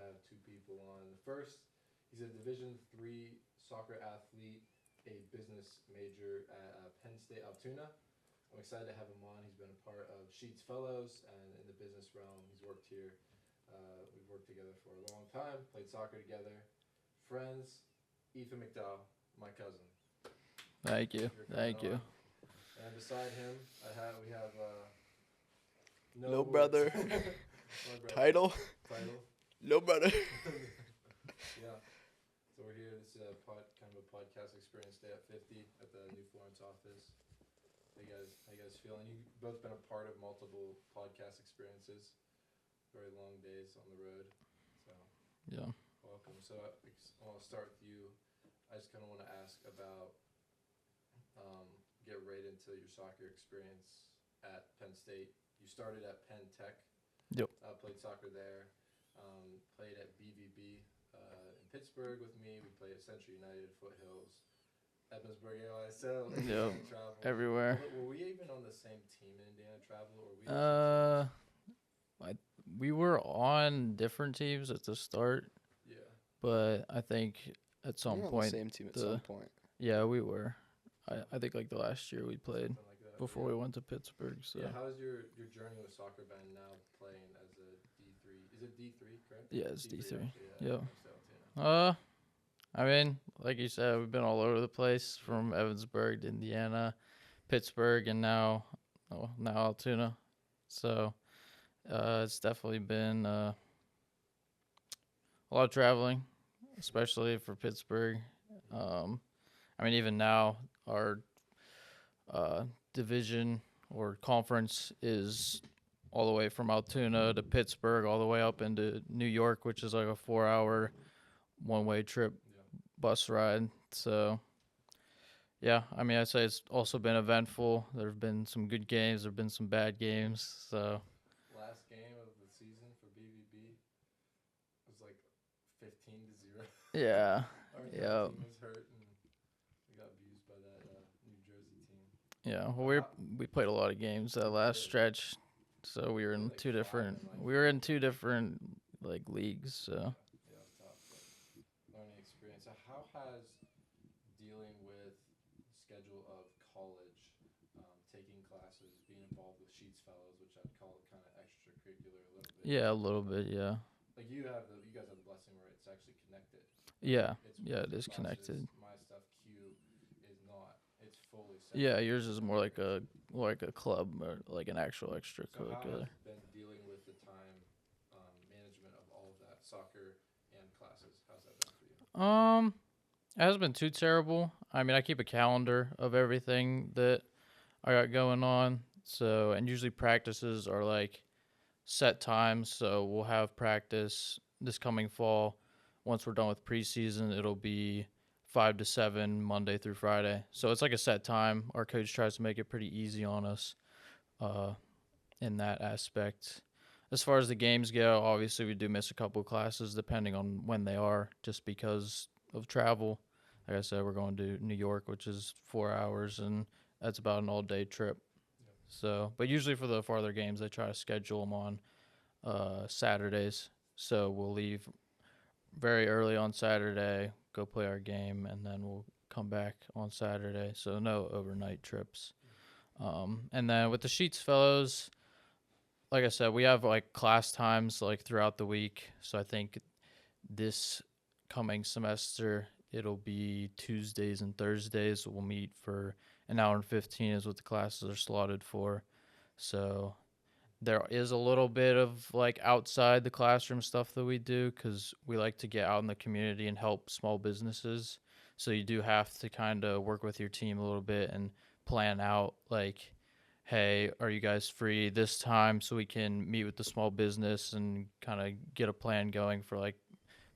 have two people on. First, he's a Division III soccer athlete, a business major at Penn State Altoona. I'm excited to have him on. He's been a part of Sheets Fellows and in the business realm. He's worked here. We've worked together for a long time, played soccer together. Friends, Ethan Mcdowell, my cousin. Thank you. Thank you. And beside him, we have No brother. Title. No brother. Yeah. So we're here. This is kind of a podcast experience day at 50 at the New Florence office. How you guys feeling? You've both been a part of multiple podcast experiences. Very long days on the road. So yeah. Welcome. So I want to start with you. I just kind of want to ask about get right into your soccer experience at Penn State. You started at Penn Tech. Yep. Played soccer there. Played at BVB in Pittsburgh with me. We played at Century United, Foothills, Evansburg, AISL. Yep. Everywhere. Were we even on the same team in Indiana Travel, or were we? We were on different teams at the start. Yeah. But I think at some we were point. On the same team at some point. Yeah, we were. I think like the last year we played before we went to Pittsburgh. So. Yeah, how has your journey with soccer been now playing as a D3? Is it D3, correct? Yeah, it's D3. Yeah. I mean, like you said, we've been all over the place from Evansburg to Indiana, Pittsburgh, and now Altoona. So it's definitely been a lot of traveling, especially for Pittsburgh. I mean, even now, our division or conference is all the way from Altoona to Pittsburgh, all the way up into New York, which is like a 4-hour one-way trip bus ride. So, yeah, I mean, I'd say it's also been eventful. There have been some good games. There have been some bad games. So. Last game of the season for BVB was like 15-0. Yeah. Our team was hurt. Yeah, well, we played a lot of games that last stretch, so we were in two different like leagues. So. Yeah, tough. Learning experience. So how has dealing with the schedule of college, taking classes, being involved with Sheets Fellows, which I'd call it kind of extracurricular a little bit. Yeah, a little bit. Yeah. Like you guys have the blessing where it's actually connected. Yeah. It is connected. My stuff Q is not. It's fully separate. Yeah, yours is more like a club or like an actual extracurricular. So how has been dealing with the time management of all of that, soccer and classes? How's that been for you? It hasn't been too terrible. I mean, I keep a calendar of everything that I got going on. So, and usually practices are like set times. So we'll have practice this coming fall. Once we're done with preseason, it'll be 5 to 7 Monday through Friday. So it's like a set time. Our coach tries to make it pretty easy on us in that aspect. As far as the games go, obviously we do miss a couple of classes depending on when they are, just because of travel. Like I said, we're going to New York, which is 4 hours, and that's about an all-day trip. Yep. So, but usually for the farther games, they try to schedule them on Saturdays. So we'll leave very early on Saturday, go play our game, and then we'll come back on Saturday. So no overnight trips. And then with the Sheets Fellows, like I said, we have like class times like throughout the week. So I think this coming semester it'll be Tuesdays and Thursdays. We'll meet for an hour and 15 is what the classes are slotted for. So there is a little bit of like outside the classroom stuff that we do because we like to get out in the community and help small businesses. So you do have to kind of work with your team a little bit and plan out like, hey, are you guys free this time so we can meet with the small business and kind of get a plan going for like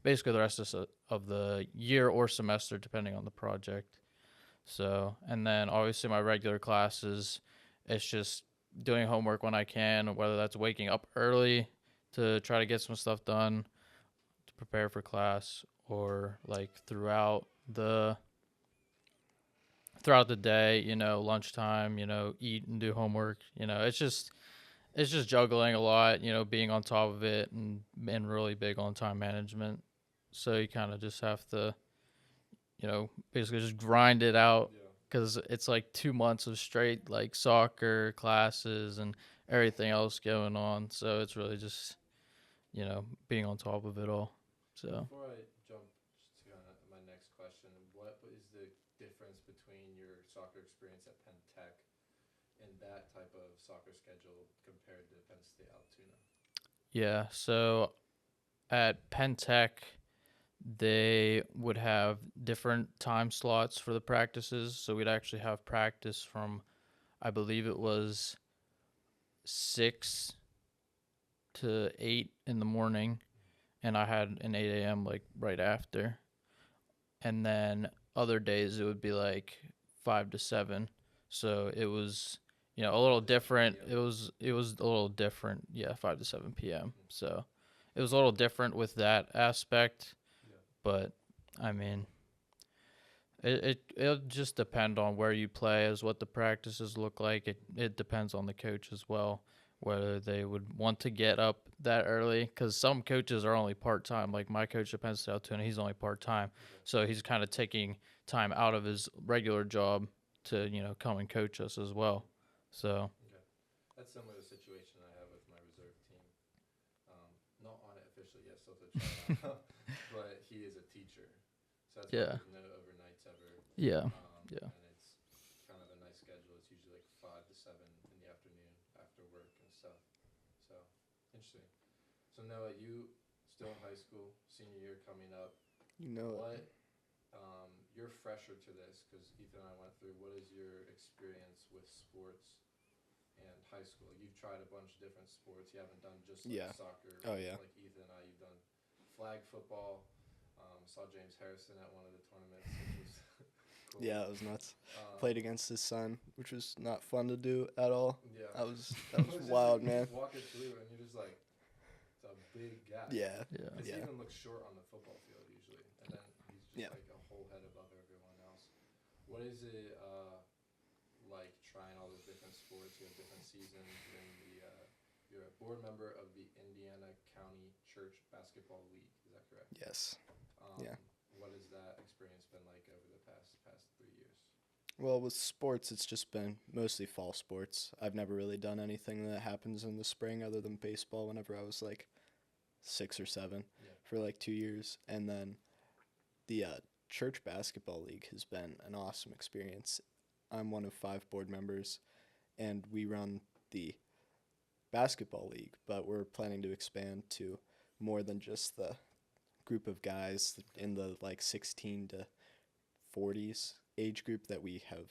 basically the rest of the year or semester depending on the project. So, and then obviously my regular classes, it's just doing homework when I can, whether that's waking up early to try to get some stuff done to prepare for class, or like throughout the day, lunchtime, eat and do homework. It's it's just juggling a lot, being on top of it and really big on time management. So you kind of just have to, basically just grind it out because it's like 2 months of straight like soccer classes and everything else going on. So it's really just, being on top of it all. So before I jump to my next question, what is the difference between your soccer experience at Penn Tech and that type of soccer schedule compared to Penn State Altoona? yeah, so at Penn Tech, they would have different time slots for the practices. So we'd actually have practice from, I believe it was 6 to 8 in the morning, and I had an 8 a.m. like right after. And then other days it would be like 5 to 7. So it was, a little different. It was a little different. Yeah, 5 to 7 p.m. So it was a little different with that aspect. But I mean, it'll just depend on where you play, as what the practices look like. It depends on the coach as well, whether they would want to get up that early, because some coaches are only part-time. Like my coach at Penn State Altoona, he's only part-time. So he's kind of taking time out of his regular job to, come and coach us as well. So that's similar to the situation I have with my reserve team. Not on it officially yet, still to try out. But he is a teacher. So that's why there's no overnights ever. Yeah. And it's kind of a nice schedule. It's usually like 5 to 7 in the afternoon after work and stuff. So interesting. So Noah, you still in high school, senior year coming up. What? You're fresher to this because Ethan and I went through. What is your experience with sports and high school? You've tried a bunch of different sports. You haven't done just soccer. Oh yeah. Like Ethan and I, you've done flag football. Saw James Harrison at one of the tournaments, which was cool. Yeah, it was nuts. Played against his son, which was not fun to do at all. Yeah. That was wild, like, man. You walk it through and you're just like, it's a big guy. Yeah. Because he even looks short on the football field usually, and then he's just like a whole head above everyone else. What is it like trying all those different sports? You have different seasons. You're a board member of the Indiana County Church Basketball League. Is that correct? Yes. What has that experience been like over the past 3 years? Well, with sports, it's just been mostly fall sports. I've never really done anything that happens in the spring other than baseball whenever I was like 6 or 7 for like 2 years. And then the church basketball league has been an awesome experience. I'm one of 5 board members, and we run the basketball league, but we're planning to expand to more than just the group of guys in the like 16 to 40s age group that we have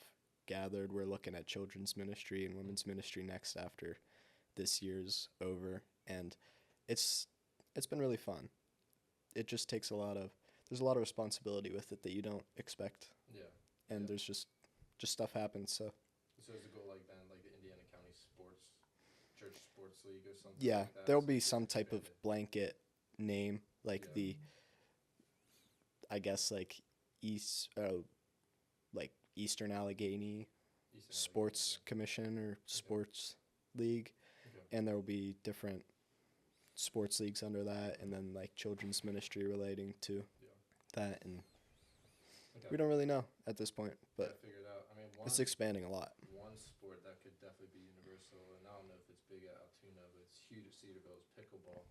gathered. We're looking at children's ministry and women's ministry next after this year's over, and it's been really fun. It just takes there's a lot of responsibility with it that you don't expect. And there's just stuff happens. So is the goal like then like the Indiana County Church Sports League or something? Yeah, like that? there'll be some type of blanket name, like I guess like Eastern Allegheny Sports Commission or Sports League, and there will be different sports leagues under that, and then like children's ministry relating to that, and we don't really know at this point, but figure it out. I mean, it's expanding a lot. One sport that could definitely be universal, and I don't know if it's big at Altoona, but it's huge at Cedarville, is pickleball.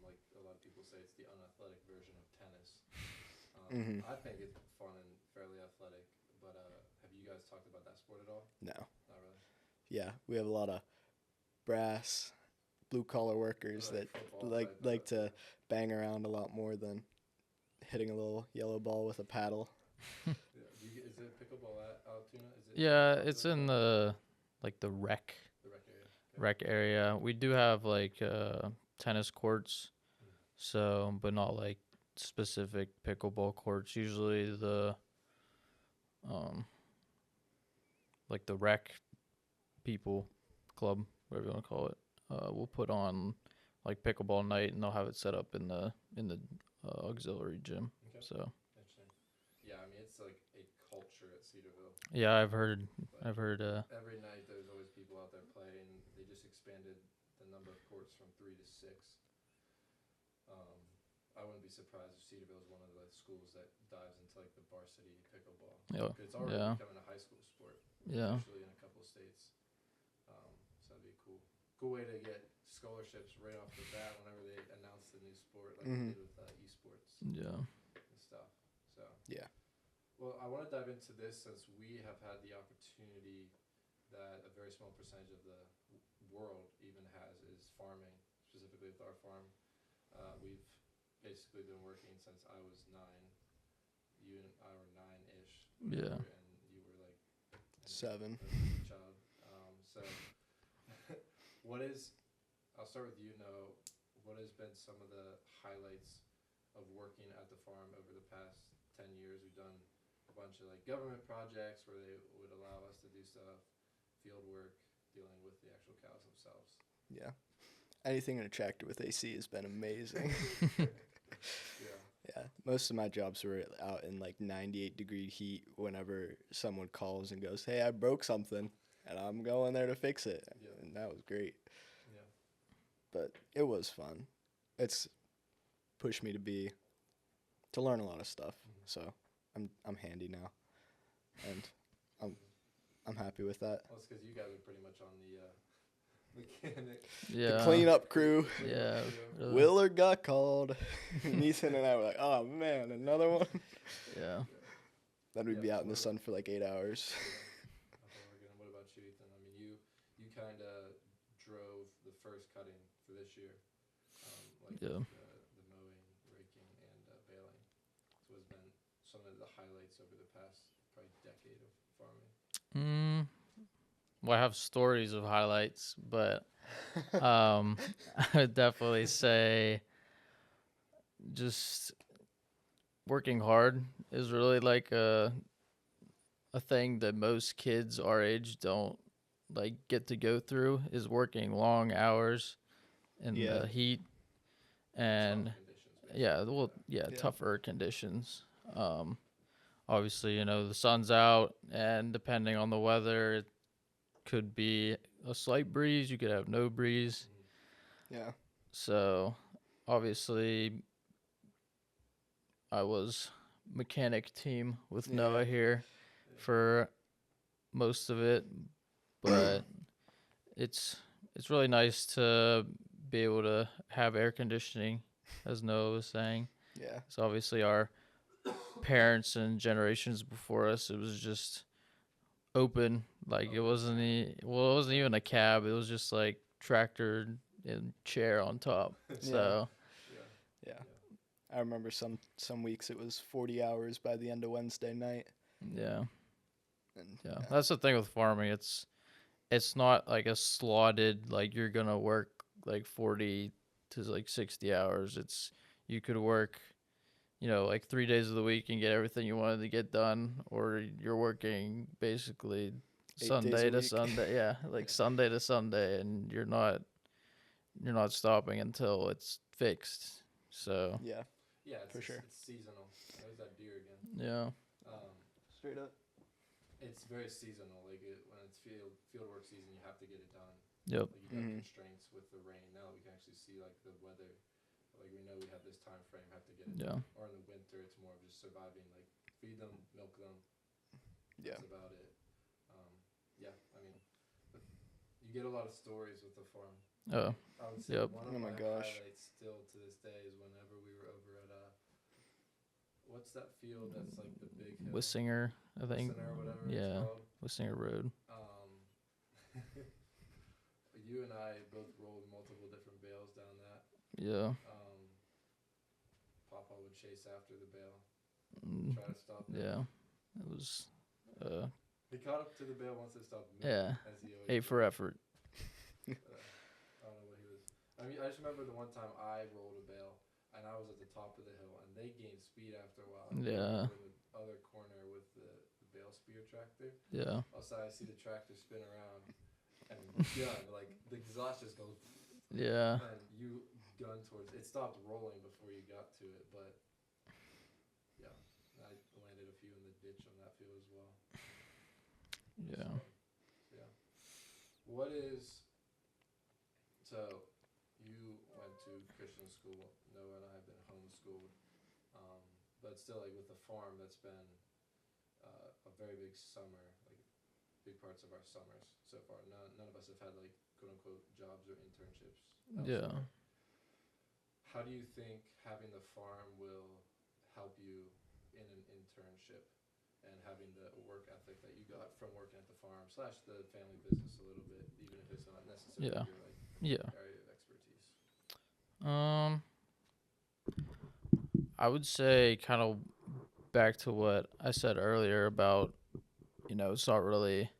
Like a lot of people say, it's the unathletic version of tennis. I think it's fun and fairly athletic, but have you guys talked about that sport at all? No. Not really? Yeah, we have a lot of brass, blue-collar workers that like to bang around a lot more than hitting a little yellow ball with a paddle. Is it pickleball at Altoona? It's in the rec. The rec area. Okay. Rec area. We do have like tennis courts, so but not like specific pickleball courts. Usually the like the rec people club, whatever you want to call it, will put on like pickleball night, and they'll have it set up in the auxiliary gym. Okay. So interesting. Yeah, I mean it's like a culture at Cedarville. Yeah, I've heard. Every night there's always people out there playing. They just expanded the number of courts from 3 to 6. I wouldn't be surprised if Cedarville is one of the schools that dives into like the varsity pickleball. Yeah. It's already Yeah. becoming a high school sport, Yeah. officially in a couple of states. So that'd be cool way to get scholarships right off the bat whenever they announce the new sport, like they did with esports Yeah. and stuff. So Yeah. well, I want to dive into this since we have had the opportunity that a very small percentage of the world even has is farming, specifically with our farm. We've basically been working since I was 9. You and I were 9-ish. Yeah. And you were like 7. a child. So I'll start with you, Noah. What has been some of the highlights of working at the farm over the past 10 years? We've done a bunch of like government projects where they would allow us to do stuff, field work, dealing with the actual cows themselves. Yeah. Anything in a tractor with AC has been amazing. Yeah. Most of my jobs were out in like 98-degree heat whenever someone calls and goes, "Hey, I broke something," and I'm going there to fix it. Yeah. And that was great. Yeah. But it was fun. It's pushed me to learn a lot of stuff. So I'm handy now, and I'm happy with that. Well, it's because you guys are pretty much on the mechanic. Yeah. The cleanup crew. Yeah. Really. Willer got called. And Ethan and I were like, "Oh man, another one." Yeah. Then we'd be out in the sun for like 8 hours. What about you, Ethan? I mean, you kind of drove the first cutting for this year, Yeah. the mowing, raking, and baling. So what's been some of the highlights over the past probably decade of farming? Well, I have stories of highlights, but I would definitely say just working hard is really like a thing that most kids our age don't like get to go through, is working long hours in the heat and tougher conditions. Obviously, the sun's out, and depending on the weather, it could be a slight breeze, you could have no breeze. Yeah. So obviously I was mechanic team with Noah here for most of it, but it's really nice to be able to have air conditioning, as Noah was saying. Yeah. So obviously our parents and generations before us, it was just open, like it wasn't even a cab, it was just like tractor and chair on top. So yeah. I remember some weeks it was 40 hours by the end of Wednesday night. That's the thing with farming, it's not like a slotted, like you're gonna work like 40 to like 60 hours. It's, you could work like 3 days of the week and get everything you wanted to get done, or you're working basically 8 Sunday days a to week. Sunday, like Sunday to Sunday, and you're not stopping until it's fixed. So Yeah, for sure. It's seasonal. There's that deer again. Yeah. Straight up. It's very seasonal. Like when it's field work season, you have to get it done. Yep. Like you got constraints with the rain. Now we can actually see like the weather. Like we know we have this time frame, have to get it done. Or in the winter, it's more of just surviving. Like feed them, milk them. Yeah. That's about it. I mean, you get a lot of stories with the farm. Oh. I would say one of Oh my my gosh. highlights still to this day is whenever we were over at what's that field that's like the big hill? Wissinger, I think. Wissinger or whatever Yeah. it's called. Wissinger Road. You and I both rolled multiple different bales down that. Yeah. Papa would chase after the bale, Mm, try to stop it. yeah. It was He caught up to the bale once it stopped moving. yeah. As he always A for did. effort. I don't know what he was. I mean, I just remember the one time I rolled a bale and I was at the top of the hill and they gained speed after a while. Yeah. In the other corner with the bale spear tractor. Yeah. Also, I see the tractor spin around and gun, like the exhaust just goes. Yeah. And you gun towards it. Stopped rolling before you got to it, but yeah, I landed a few in the ditch on that field as well. Yeah. So, yeah. What is So you went to Christian school. Noah and I have been homeschooled. But still, like with the farm, that's been a very big summer, like big parts of our summers so far. None of us have had like quote unquote jobs or internships Yeah. elsewhere. How do you think having the farm will help you in an internship and having the work ethic that you got from working at the farm slash the family business a little bit, even if it's not necessarily Yeah. your like Yeah. area of expertise? I would say kind of back to what I said earlier about, it's not really,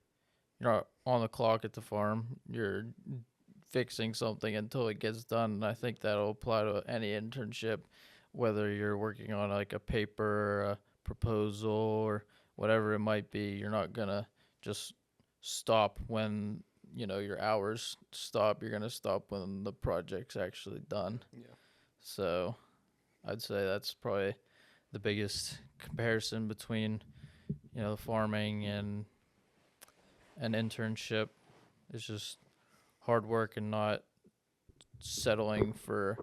you're not on the clock at the farm. You're fixing something until it gets done. And I think that'll apply to any internship, whether you're working on like a paper, a proposal, or whatever it might be. You're not going to just stop when, your hours stop. You're going to stop when the project's actually done. Yeah. So I'd say that's probably the biggest comparison between, the farming and an internship. It's just hard work and not settling for,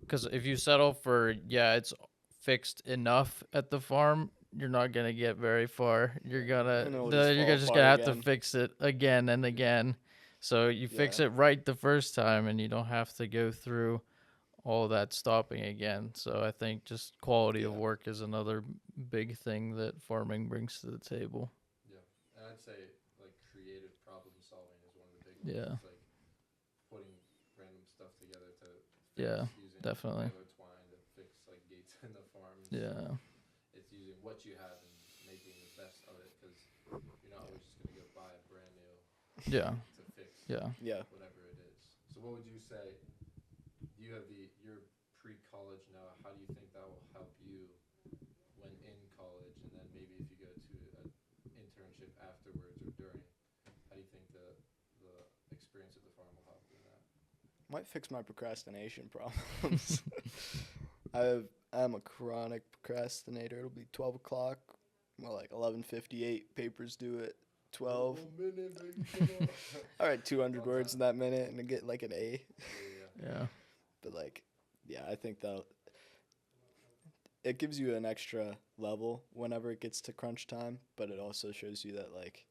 because if you settle for, it's fixed enough at the farm, you're not gonna get very far. You're And it'll just fall just apart gonna have to again. fix it again and again. So you fix Yeah. it right the first time, and you don't have to go through all that stopping again. So I think just quality of Yeah. work is another big thing that farming brings to the table. Yeah, and I'd say like creative problem solving is one of the big ones. Yeah. It's like putting random stuff together to fix Yeah, using definitely. trailer twine to fix like gates in the farm. And Yeah. stuff. It's using what you have and making the best of it because you're not always just gonna go buy a brand new Yeah. to fix Yeah. Yeah. whatever it is. So what would you say? You have you're pre-college now. How do you think that will help you when in college, and then maybe if you go to an internship afterwards or during? How do you think the experience at the farm will help in that? Might fix my procrastination problems. I'm a chronic procrastinator. It'll be 12 o'clock. Well, like 11:58. Papers due at 12. 1 minute, baby, come on. I write 200 On words in time. that minute and I get like an A. Yeah. But like, yeah, I think that it gives you an extra level whenever it gets to crunch time. But it also shows you that like,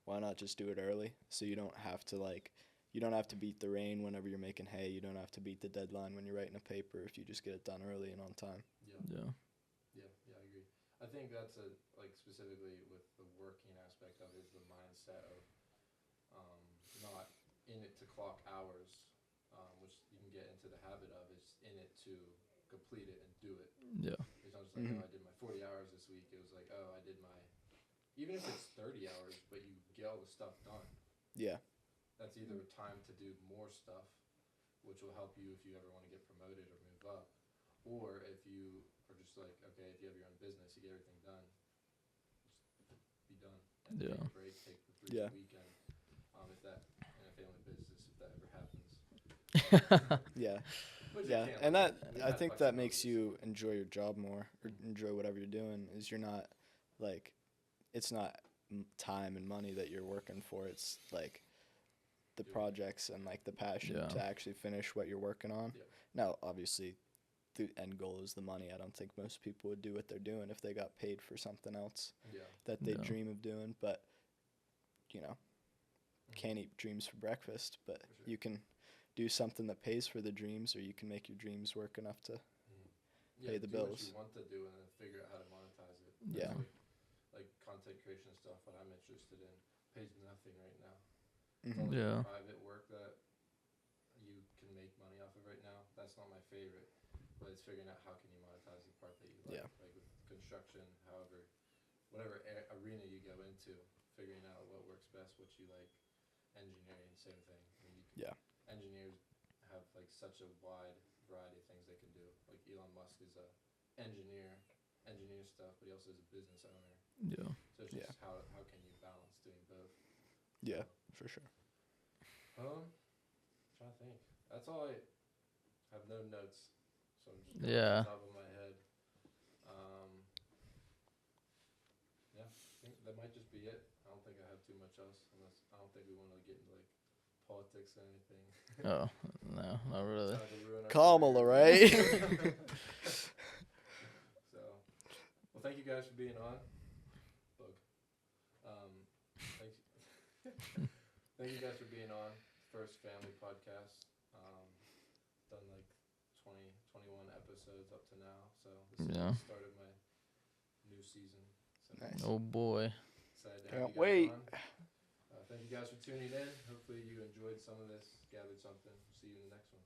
why not just do it early so you don't have to like. You don't have to beat the rain whenever you're making hay. You don't have to beat the deadline when you're writing a paper if you just get it done early and on time. Yeah. Yeah. Yeah, I agree. I think that's like specifically with the working aspect of it is the mindset of not in it to clock hours, which you can get into the habit of. It's in it to complete it and do it. Yeah. It's not just like, oh, I did my 40 hours this week. It was like, oh, I did my, even if it's 30 hours, but you get all the stuff done. Yeah. That's either time to do more stuff, which will help you if you ever want to get promoted or move up, or if you are just like, okay, if you have your own business, you get everything done, just be done. And Yeah. take a break, take the 3 day weekend, if that, in a family business, if that ever happens. Yeah. Which you Yeah. can't, And like, that we've I had think that makes flexibility, you enjoy your job more or enjoy whatever you're doing. Is you're not like it's not time and money that you're working for. It's like the projects and like the passion Yeah. to actually finish what you're working on. Yeah. Now, obviously, the end goal is the money. I don't think most people would do what they're doing if they got paid for something else Yeah. that they Yeah. dream of doing. But can't eat dreams for breakfast. But For sure. you can do something that pays for the dreams, or you can make your dreams work enough to. Yeah, pay the do what bills. you want to do and then figure out how to monetize it. Yeah. That's like content creation stuff. What I'm interested in pays nothing right now. It's all Mhm. like Yeah. private work that you can make money off of right now. That's not my favorite, but it's figuring out how can you monetize the part that you like. Yeah. Like with construction, however, whatever arena you go into, figuring out what works best, what you like. Engineering, same thing. I mean, you can, Yeah. engineers have like such a wide variety of things they can do. Like Elon Musk is a engineer stuff, but he also is a business owner. Yeah. So it's just how can you balance doing both? Yeah, for sure. Trying to think. That's all I have. No notes, so I'm just going Yeah. off the top of my head. Yeah, I think that might just be it. I don't think I have too much else, unless I don't think we want to get into like politics or anything. Oh, no, not really. Trying to ruin our Kamala, career. right? So, well, thank you guys for being on. Bug. Thank you. Thank you guys for being on. First family podcast. Done like 20, 21 episodes up to now. So this is Yeah. the start of my new season. So Nice. Oh boy. excited to have Can't you guys wait. on. Thank you guys for tuning in. Hopefully you enjoyed some of this, gathered something. See you in the next one.